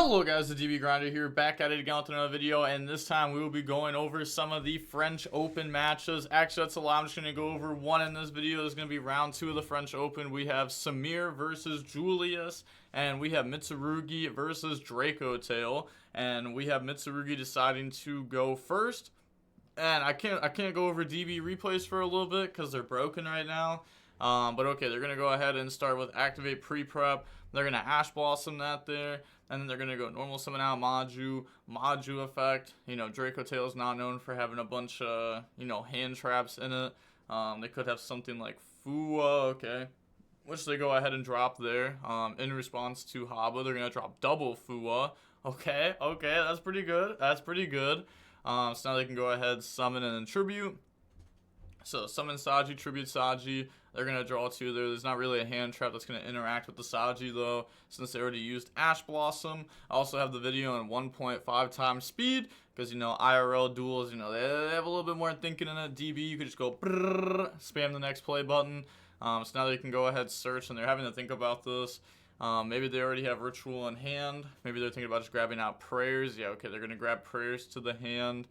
Hello guys, the DB Grinder here, back at it again with another video, and this time we will be going over some of the French Open matches. Actually, that's a lot. I'm just going to go over one in this video. There's going to be round 2 of the French Open. We have Samir versus Julius, and we have Mitsurugi versus Dracotail, and we have Mitsurugi deciding to go first. And I can't go over DB replays for a little bit because they're broken right now. But okay, they're going to go ahead and start with Activate Pre-Prep. They're going to Ash Blossom that there. And then they're going to go Normal Summon out Maju effect. You know, Dracotail is not known for having a bunch of, hand traps in it. They could have something like Fua, okay. Which they go ahead and drop there. In response to Haba, they're going to drop double Fua. Okay, that's pretty good. So now they can go ahead, summon and then tribute. So summon Saji, tribute Saji. They're going to draw 2 there. There's not really a hand trap that's going to interact with the Saji though, since they already used Ash Blossom. I also have the video in 1.5 times speed, because, IRL duels, they have a little bit more thinking in it. DB, you could just go brrr, spam the next play button. So now they can go ahead, search, and they're having to think about this. Maybe they already have Ritual in hand. Maybe they're thinking about just grabbing out Prayers. Yeah, okay, they're going to grab Prayers to the hand.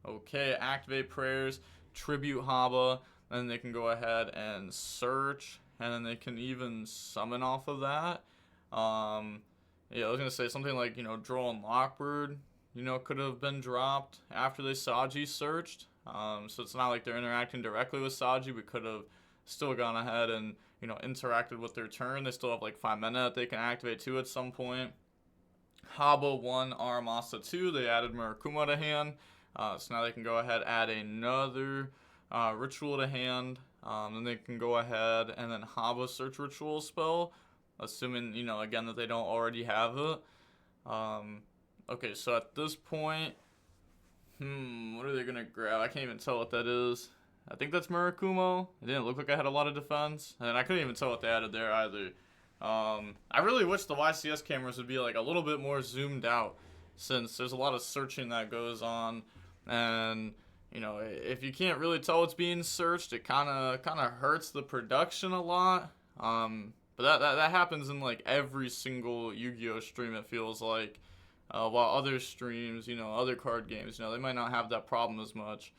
Okay, activate Prayers, tribute Haba. Then they can go ahead and search, and then they can even summon off of that. Yeah, I was gonna say something like, Droll and Lockbird, could have been dropped after they Saji searched. So it's not like they're interacting directly with Saji. We could have still gone ahead and, interacted with their turn. They still have like 5 mana that they can activate too at some point. Haba 1, Aramasa 2. They added Murakuma to hand. So now they can go ahead, add another Ritual to hand. Then they can go ahead and then Haba search Ritual spell, assuming, again, that they don't already have it. Okay, so at this point, what are they gonna grab? I can't even tell what that is. I think that's Murakumo. It didn't look like I had a lot of defense, and I couldn't even tell what they added there either. I really wish the YCS cameras would be like a little bit more zoomed out, since there's a lot of searching that goes on, and if you can't really tell what's being searched, it kind of hurts the production a lot. But that happens in like every single Yu-Gi-Oh stream, it feels like. While other streams, other card games, they might not have that problem as much.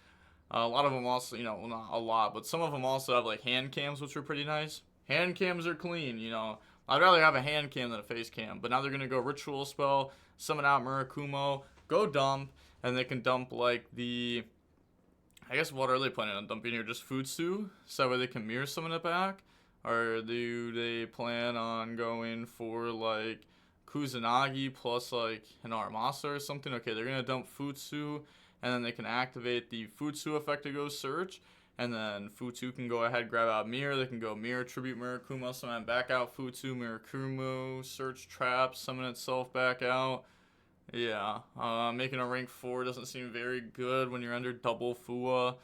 A lot of them also, well, not a lot, but some of them also have like hand cams, which are pretty nice. Hand cams are clean, I'd rather have a hand cam than a face cam. But now they're gonna go Ritual spell, summon out Murakumo, go dump, and they can dump like the, I guess, what are they planning on dumping here? Just Futsu? So that way they can mirror summon it back? Or do they plan on going for like Kusanagi plus like an Aramasa or something? Okay, they're going to dump Futsu, and then they can activate the Futsu effect to go search. And then Futsu can go ahead, grab out Mirror. They can go Mirror, tribute Murakumo, summon back out Futsu, Murakumo, search trap, summon itself back out. Yeah, making a rank 4 doesn't seem very good when you're under double Fua.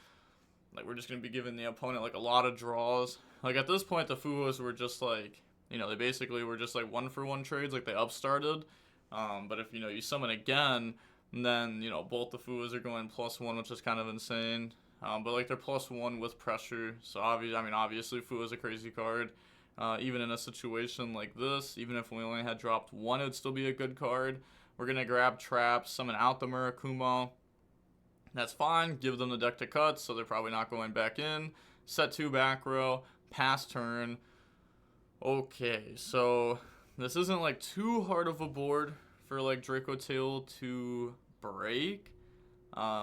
Like, we're just going to be giving the opponent, like, a lot of draws. Like, at this point, the Fuas were just, like, they basically were just, like, 1-for-1 trades, like, they upstarted. But if, you summon again, then, both the Fuas are going +1, which is kind of insane. But, like, they're +1 with pressure. So, obviously, Fua is a crazy card. Even in a situation like this, even if we only had dropped 1, it would still be a good card. We're going to grab traps, summon out the Murakumo. That's fine. Give them the deck to cut, so they're probably not going back in. Set 2 back row. Pass turn. Okay, so this isn't like too hard of a board for like Dracotail to break.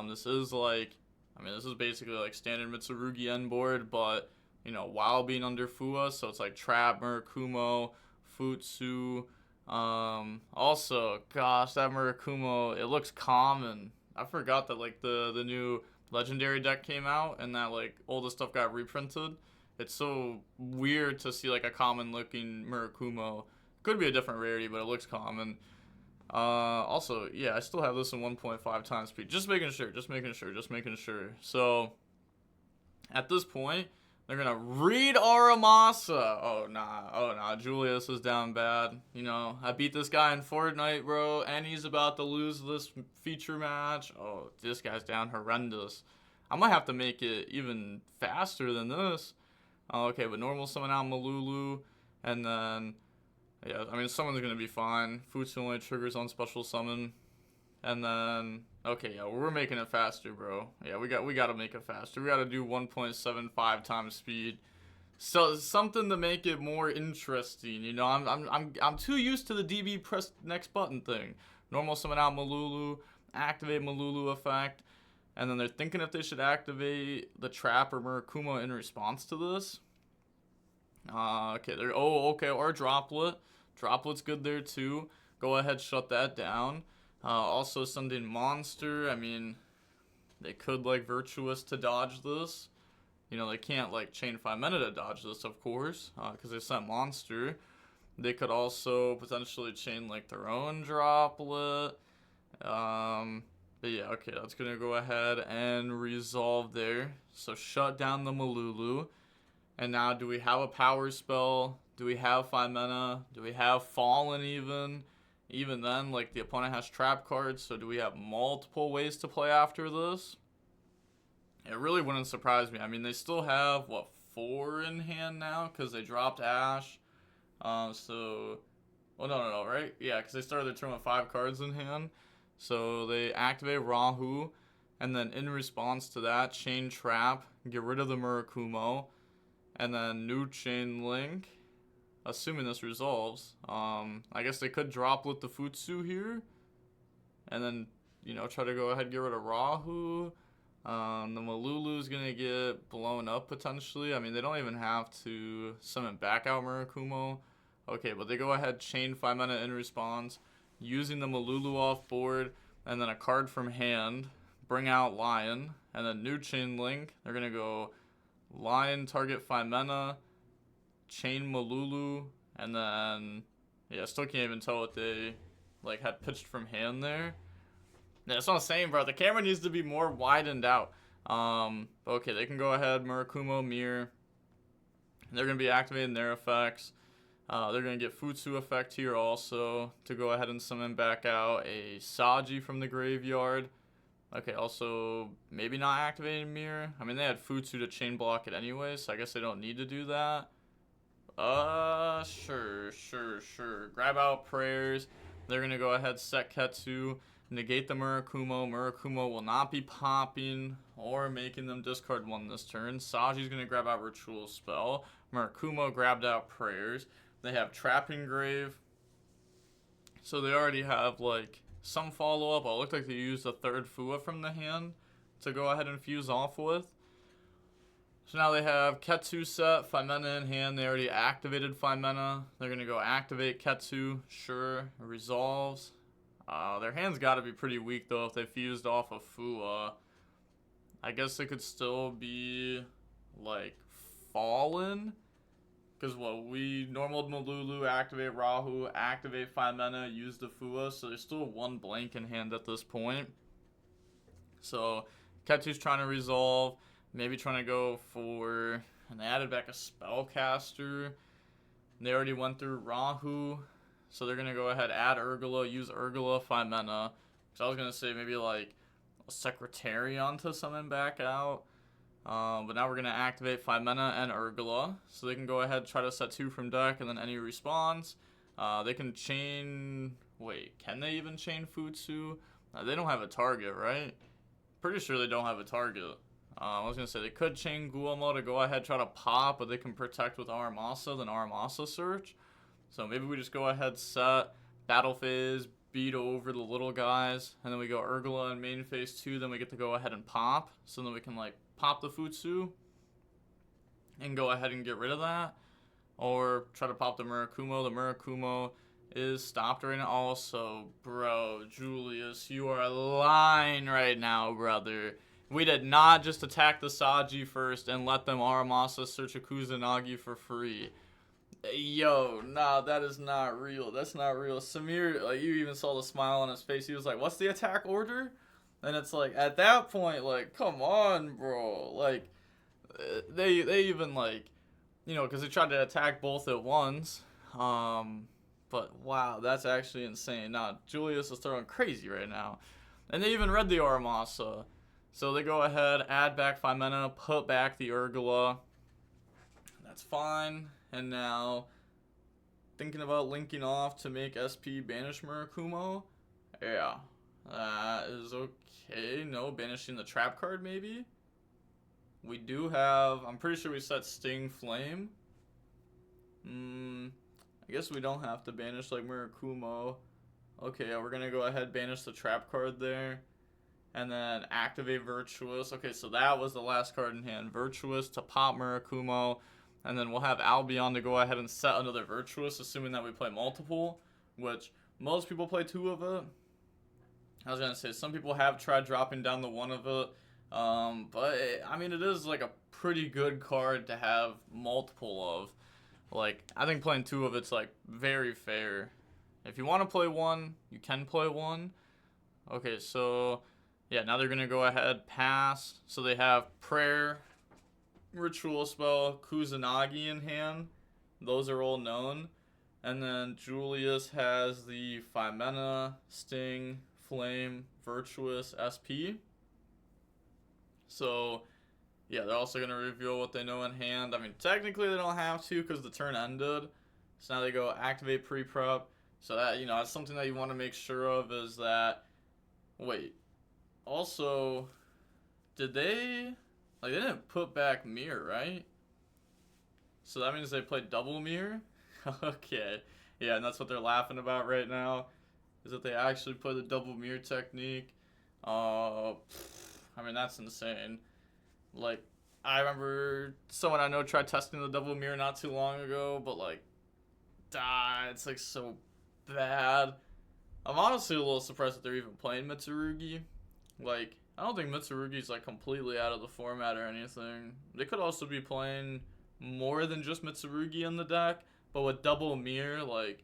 This is like, this is basically like standard Mitsurugi end board, but, while being under Fua, so it's like trap, Murakumo, Futsu. Also, gosh, that Murakumo, it looks common. I forgot that, like, the new legendary deck came out, and that, like, all the stuff got reprinted. It's so weird to see, like, a common-looking Murakumo. Could be a different rarity, but it looks common. Also, yeah, I still have this in 1.5 times speed. Just making sure. So, at this point, they're going to read Aramasa. Oh, nah. Julius is down bad. I beat this guy in Fortnite, bro, and he's about to lose this feature match. Oh, this guy's down horrendous. I might have to make it even faster than this. Okay, but normal summon out Malulu, and then Yeah, I mean, someone's gonna be fine. Futsu only triggers on special summon. And then, okay, yeah, we're making it faster, bro. Yeah, we gotta make it faster. We gotta do 1.75 times speed. So something to make it more interesting. You know, I'm too used to the DB press next button thing. Normal summon out Malulu, activate Malulu effect, and then they're thinking if they should activate the trap or Murakumo in response to this. Okay, okay, or Droplet. Droplet's good there too. Go ahead, shut that down. Also sending Monster. I mean, they could like Virtuous to dodge this. You know, they can't like chain 5 mana to dodge this, of course, because they sent Monster. They could also potentially chain like their own Droplet. But yeah, okay, that's gonna go ahead and resolve there. So shut down the Malulu. And now, do we have a power spell? Do we have 5 mana? Do we have Fallen even? Even then, like, the opponent has trap cards, so do we have multiple ways to play after this? It really wouldn't surprise me. I mean, they still have, what, 4 in hand now? Because they dropped Ash. So... Well, no, right? Yeah, because they started their turn with 5 cards in hand. So they activate Rahu, and then in response to that, chain trap, get rid of the Murakumo, and then new chain link, assuming this resolves. I guess they could Droplet the Futsu here, and then, you know, try to go ahead and get rid of Rahu. The Malulu's gonna get blown up potentially. I mean, they don't even have to summon back out Murakumo. Okay, but they go ahead, chain 5 mana in response, using the Malulu off board, and then a card from hand, bring out Lion, and then new chain link. They're gonna go Lion, target 5 mana, chain Malulu, and then, yeah, still can't even tell what they, like, had pitched from hand there. Yeah, that's what I'm saying, bro. The camera needs to be more widened out. Okay, they can go ahead, Murakumo, Mirror. They're going to be activating their effects. They're going to get Futsu effect here also to go ahead and summon back out a Saji from the graveyard. Okay, also maybe not activating Mirror. I mean, they had Futsu to chain block it anyway, so I guess they don't need to do that. Sure. Grab out Prayers. They're going to go ahead, set Ketsu, negate the Murakumo. Murakumo will not be popping or making them discard 1 this turn. Saji's going to grab out Ritual Spell. Murakumo grabbed out Prayers. They have Trapping Grave. So they already have, like, some follow-up. It looked like they used a 3rd Fua from the hand to go ahead and fuse off with. So now they have Ketsu set, 5 mana in hand. They already activated 5 mana. They're going to go activate Ketsu. Sure, it resolves. Their hand's got to be pretty weak, though, if they fused off of Fua. I guess it could still be, like, Fallen. Because, what, we normal Malulu, activate Rahu, activate 5 mana, use the Fua. So there's still 1 blank in hand at this point. So Ketsu's trying to resolve. Maybe trying to go for... And they added back a Spellcaster. They already went through Rahu. So they're going to go ahead, add Urgula, use Urgula, 5 mana. So I was going to say maybe like a Secretarian to summon back out. But now we're going to activate 5 mana and Urgula. So they can go ahead, try to set 2 from deck, and then any response. They can chain... Wait, can they even chain Futsu? They don't have a target, right? Pretty sure they don't have a target. I was going to say they could chain Guillermo to go ahead, try to pop, but they can protect with Aramasa, then Aramasa search. So maybe we just go ahead, set, battle phase, beat over the little guys, and then we go Urgula in main phase 2, then we get to go ahead and pop. So then we can, like, pop the Futsu and go ahead and get rid of that. Or try to pop the Murakumo. The Murakumo is stopped right now. Also, bro, Julius, you are lying right now, brother. We did not just attack the Saji first and let them Aramasa search a Kusanagi for free. Yo, nah, that is not real. That's not real. Samir, like, you even saw the smile on his face. He was like, what's the attack order? And it's like, at that point, like, come on, bro. Like, they even, like, you know, because they tried to attack both at once. But, wow, that's actually insane. Nah, Julius is throwing crazy right now. And they even read the Aramasa. So they go ahead, add back 5 mana, put back the Urgula. That's fine. And now thinking about linking off to make SP banish Murakumo. Yeah, that is okay. No, banishing the trap card maybe. We do have, I'm pretty sure we set Sting Flame. I guess we don't have to banish like Murakumo. Okay, yeah, we're gonna go ahead banish the trap card there. And then activate Virtuous. Okay, so that was the last card in hand. Virtuous to pop Murakumo. And then we'll have Albion to go ahead and set another Virtuous, assuming that we play multiple, which most people play 2 of it. I was going to say, some people have tried dropping down the 1 of it. But, I mean, it is like a pretty good card to have multiple of. Like, I think playing 2 of it's like very fair. If you want to play 1, you can play 1. Okay, so yeah, now they're going to go ahead, pass. So they have Prayer, Ritual Spell, Kusanagi in hand. Those are all known. And then Julius has the 5 mana, Sting, Flame, Virtuous, SP. So, yeah, they're also going to reveal what they know in hand. I mean, technically they don't have to because the turn ended. So now they go activate pre-prep. So that, that's something that you want to make sure of is that, wait, also, did they didn't put back Mirror, right? So that means they played double Mirror? Okay. Yeah, and that's what they're laughing about right now, is that they actually play the double Mirror technique. I mean, that's insane. Like, I remember someone I know tried testing the double Mirror not too long ago, but it's like so bad. I'm honestly a little surprised that they're even playing Mitsurugi. Like, I don't think Mitsurugi's like completely out of the format or anything. They could also be playing more than just Mitsurugi in the deck, but with double mirror, like,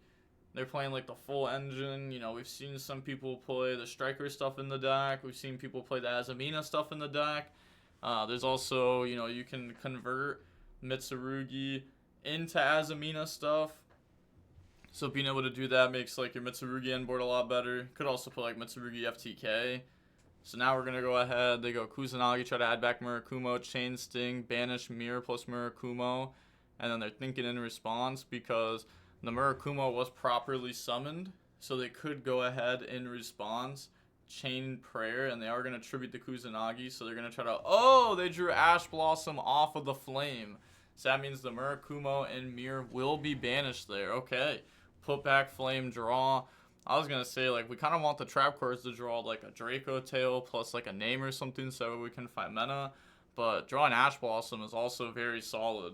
they're playing like the full engine. We've seen some people play the Striker stuff in the deck. We've seen people play the Azamina stuff in the deck. There's also, you can convert Mitsurugi into Azamina stuff. So being able to do that makes like your Mitsurugi end board a lot better. Could also put like Mitsurugi FTK. So now we're going to go ahead. They go Kusanagi, try to add back Murakumo, Chain Sting, banish Mirror plus Murakumo. And then they're thinking in response because the Murakumo was properly summoned. So they could go ahead in response, Chain Prayer, and they are going to tribute the Kusanagi. So they're going to try to, they drew Ash Blossom off of the flame. So that means the Murakumo and Mirror will be banished there. Okay, put back Flame, draw. I was going to say, we kind of want the trap cards to draw, a Draco Tail plus, a name or something so we can find mana. But drawing Ash Blossom is also very solid.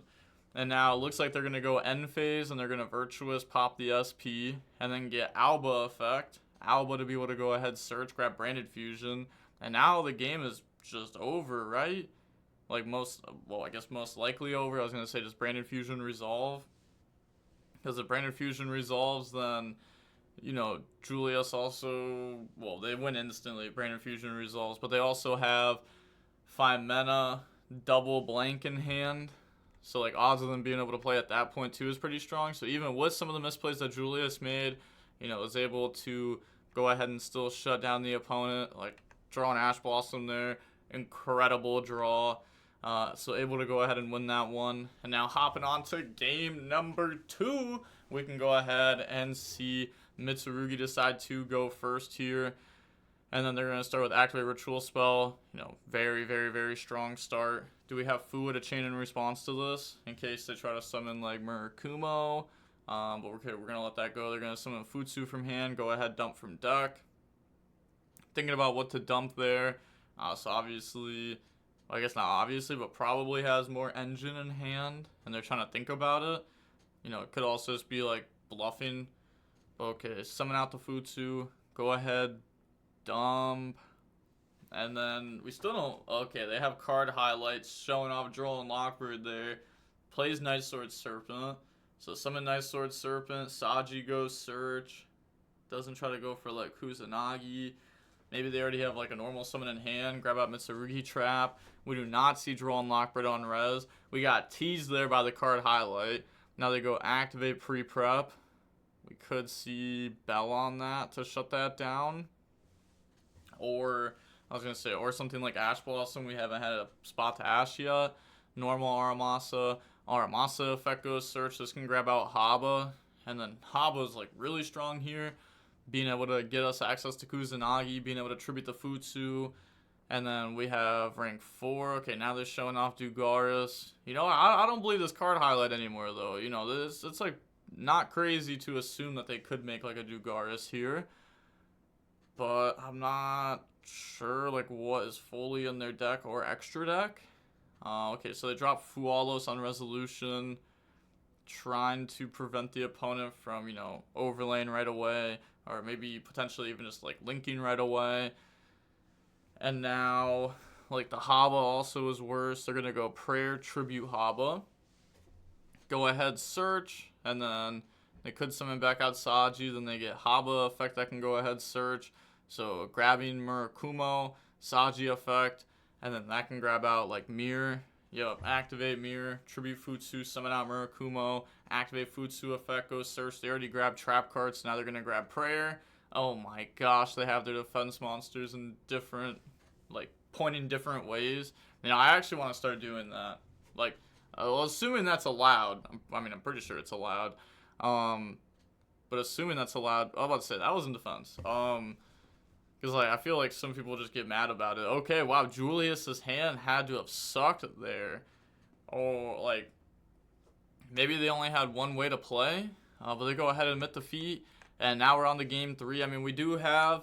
And now it looks like they're going to go end phase and they're going to Virtuous, pop the SP, and then get Alba effect. Alba to be able to go ahead, search, grab Branded Fusion. And now the game is just over, right? I guess most likely over. I was going to say, does Branded Fusion resolve? Because if Branded Fusion resolves, then Julius also, they win instantly. Branded Fusion resolves, but they also have 5 mana, double blank in hand. So, odds of them being able to play at that point, too, is pretty strong. So, even with some of the misplays that Julius made, was able to go ahead and still shut down the opponent. Draw an Ash Blossom there. Incredible draw. So, able to go ahead and win that one. And now, hopping on to game number 2, we can go ahead and see Mitsurugi decide to go first here. And then they're going to start with Activate Ritual Spell. Very, very, very strong start. Do we have Fua to chain in response to this? In case they try to summon, Murakumo. But okay, we're going to let that go. They're going to summon Futsu from hand. Go ahead, dump from deck. Thinking about what to dump there. So obviously, I guess not obviously, but probably has more engine in hand. And they're trying to think about it. It could also just be, bluffing. Okay, summon out the Futsu. Go ahead, dump. And then we still don't. Okay, they have card highlights showing off Droll and Lockbird there. Plays Night Sword Serpent. So summon Night Sword Serpent. Saji goes search. Doesn't try to go for Kusanagi. Maybe they already have a normal summon in hand. Grab out Mitsurugi Trap. We do not see Droll and Lockbird on res. We got teased there by the card highlight. Now they go activate pre-prep. We could see Bell on that to shut that down. Or, I was going to say, or something like Ash Blossom. We haven't had a spot to Ash yet. Normal Aramasa. Aramasa effect goes search. This can grab out Haba. And then Haba's like really strong here, being able to get us access to Kusanagi, being able to tribute the Futsu. And then we have rank 4. Okay, now they're showing off Dugaris. You know, I don't believe this card highlight anymore, though. You know, it's like not crazy to assume that they could make like a Dugaris here. But I'm not sure like what is fully in their deck or extra deck. Okay, so they drop Fualos on resolution, trying to prevent the opponent from, you know, overlaying right away, or maybe potentially even just like linking right away. And now, like, the Haba also is worse. They're gonna go Prayer, Tribute, Haba. Go ahead, search, and then they could summon back out Saji. Then they get Haba effect that can go ahead, search. So grabbing Murakumo, Saji effect, and then that can grab out like Mirror. Yep, activate Mirror, Tribute Futsu, summon out Murakumo, activate Futsu effect, go search. They already grabbed trap cards, so now they're gonna grab Prayer. Oh my gosh, they have their defense monsters in different, like, pointing different ways. You know, I actually want to start doing that. Like, well, assuming that's allowed. I mean, I'm pretty sure it's allowed. But assuming that's allowed, I was about to say, that was in defense. Because, like, I feel like some people just get mad about it. Okay, wow, Julius's hand had to have sucked there. Or, like, maybe they only had one way to play. But they go ahead and admit defeat. And now we're on to game 3. I mean, we do have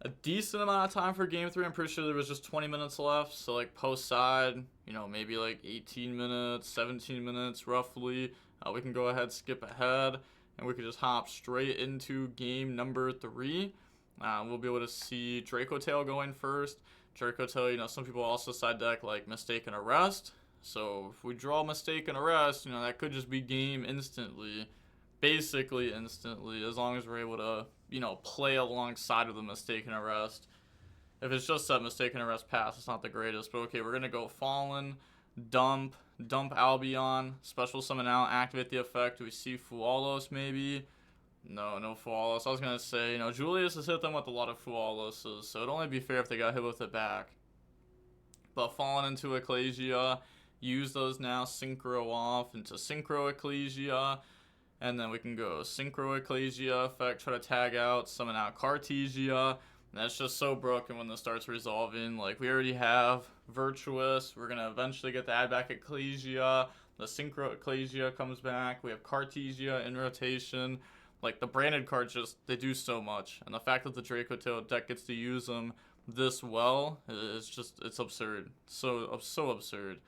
a decent amount of time for game 3. I'm pretty sure there was just 20 minutes left. So, like, post side, you know, maybe like 18 minutes, 17 minutes roughly. We can go ahead, skip ahead, and we can just hop straight into game number 3. We'll be able to see Draco Tail going first. Draco Tail, you know, some people also side deck like Mistaken Arrest. So if we draw Mistaken Arrest, you know, that could just be game instantly. Basically instantly, as long as we're able to, you know, play alongside of the Mistaken Arrest. If it's just that Mistaken Arrest pass, it's not the greatest. But okay, we're going to go Fallen, Dump Albion, Special Summon out, activate the effect. Do we see Fualos maybe? No Fualos. I was going to say, you know, Julius has hit them with a lot of Fualoses, so it'd only be fair if they got hit with it back. But Fallen into Ecclesia, use those now, Synchro off into Synchro Ecclesia. And then we can go Synchro Ecclesia effect, try to tag out, summon out Cartesia. That's just so broken when this starts resolving. Like, we already have Virtuous. We're going to eventually get to add back Ecclesia. The Synchro Ecclesia comes back. We have Cartesia in rotation. Like, the branded cards just, they do so much. And the fact that the Draco Tail deck gets to use them this well is just, it's absurd. So absurd.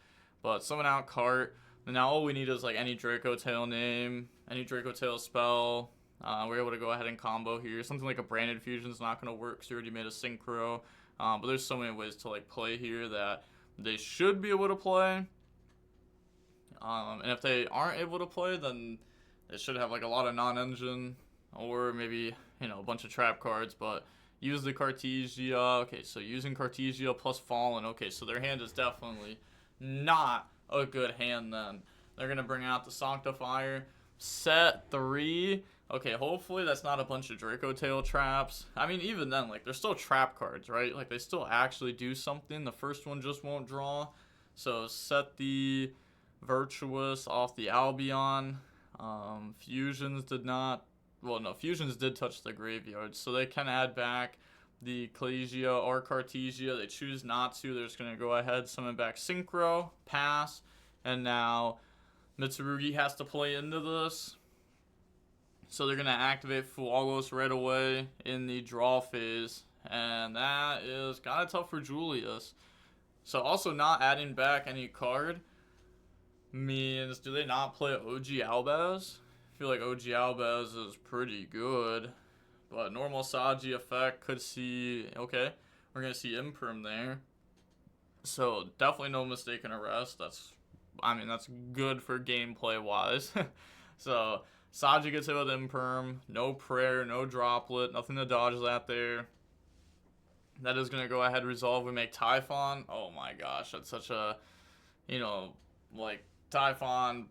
But summon out Cart. And now all we need is like any Draco Tail name, any Draco Tail spell. We're able to go ahead and combo here. Something like a Branded Fusion is not going to work because we already made a Synchro. But there's so many ways to like play here that they should be able to play. And if they aren't able to play, then they should have like a lot of non-engine or maybe, you know, a bunch of trap cards. But use the Cartesia. Okay, so using Cartesia plus Fallen. Okay, so their hand is definitely not a good hand then. They're going to bring out the Sanctifier. Set 3. Okay, hopefully that's not a bunch of Draco Tail traps. I mean, even then, like, they're still trap cards, right? Like, they still actually do something. The first one just won't draw. So, set the Virtuous off the Albion. Fusions did not... Well, no, Fusions did touch the graveyard. So, they can add back the Ecclesia or Cartesia. They choose not to. They're just going to go ahead, summon back Synchro, pass, and now Mitsurugi has to play into this. So they're going to activate Fualos right away in the draw phase, and that is kind of tough for Julius. So also not adding back any card means, do they not play OG Albaz? I feel like OG Albaz is pretty good. But normal Saji effect could see, okay, we're going to see Imperm there. So definitely no Mistaken Arrest. That's good for gameplay wise. So Saji gets hit with Imperm, no Prayer, no Droplet, nothing to dodge that there. That is going to go ahead and resolve. We make Typhon. Oh my gosh, that's such a, you know, like, Typhon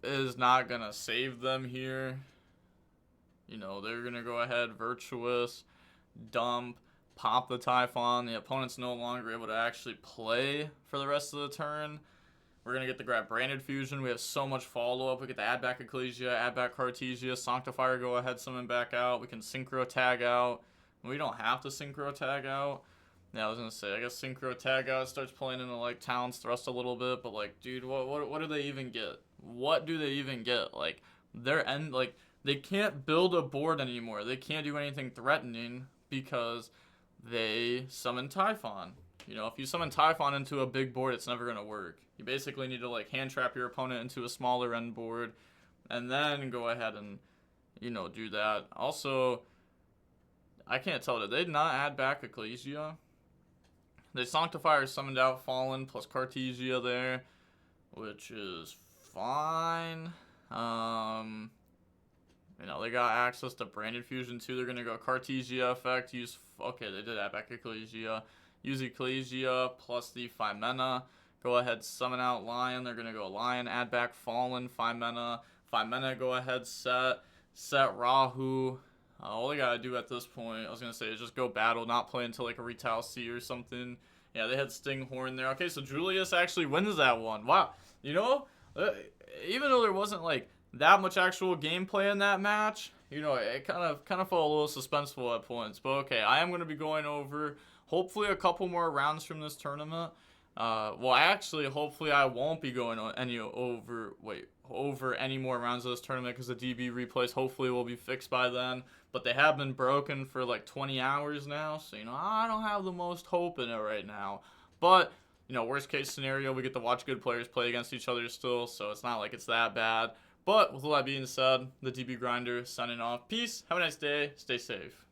is not going to save them here. You know, they're going to go ahead, Virtuous, Dump, pop the Typhon. The opponent's no longer able to actually play for the rest of the turn. We're going to get the grab Branded Fusion. We have so much follow-up. We get the add back Ecclesia, add back Cartesia, Sanctifier, go ahead, summon back out. We can Synchro Tag out. We don't have to Synchro Tag out. Yeah, I was going to say, I guess Synchro Tag out starts playing into, like, Talon's Thrust a little bit. But, like, dude, what do they even get? What do they even get? Like, they can't build a board anymore. They can't do anything threatening because they summon Typhon. You know, if you summon Typhon into a big board, it's never going to work. You basically need to, like, hand trap your opponent into a smaller end board and then go ahead and, you know, do that. Also, I can't tell. Did they not add back Ecclesia? They Sanctifier summoned out Fallen plus Cartesia there, which is fine. You know, they got access to Branded Fusion too. They're going to go Cartesia effect. Okay, they did add back Ecclesia. Use Ecclesia plus the 5 mana. Go ahead, summon out Lion. They're going to go Lion, add back Fallen, 5 mana. 5 mana, go ahead, set Rahu. All they got to do at this point, I was going to say, is just go battle, not play until like a Retile C or something. Yeah, they had Stinghorn there. Okay, so Julius actually wins that one. Wow. You know, even though there wasn't like that much actual gameplay in that match, you know, it kind of felt a little suspenseful at points. But okay, I am going to be going over hopefully a couple more rounds from this tournament. Well, actually, hopefully I won't be going on over any more rounds of this tournament because the DB replays hopefully will be fixed by then. But they have been broken for like 20 hours now, so, you know, I don't have the most hope in it right now. But, you know, worst case scenario, we get to watch good players play against each other still, so it's not like it's that bad. But with all that being said, the DB Grinder signing off. Peace, have a nice day, stay safe.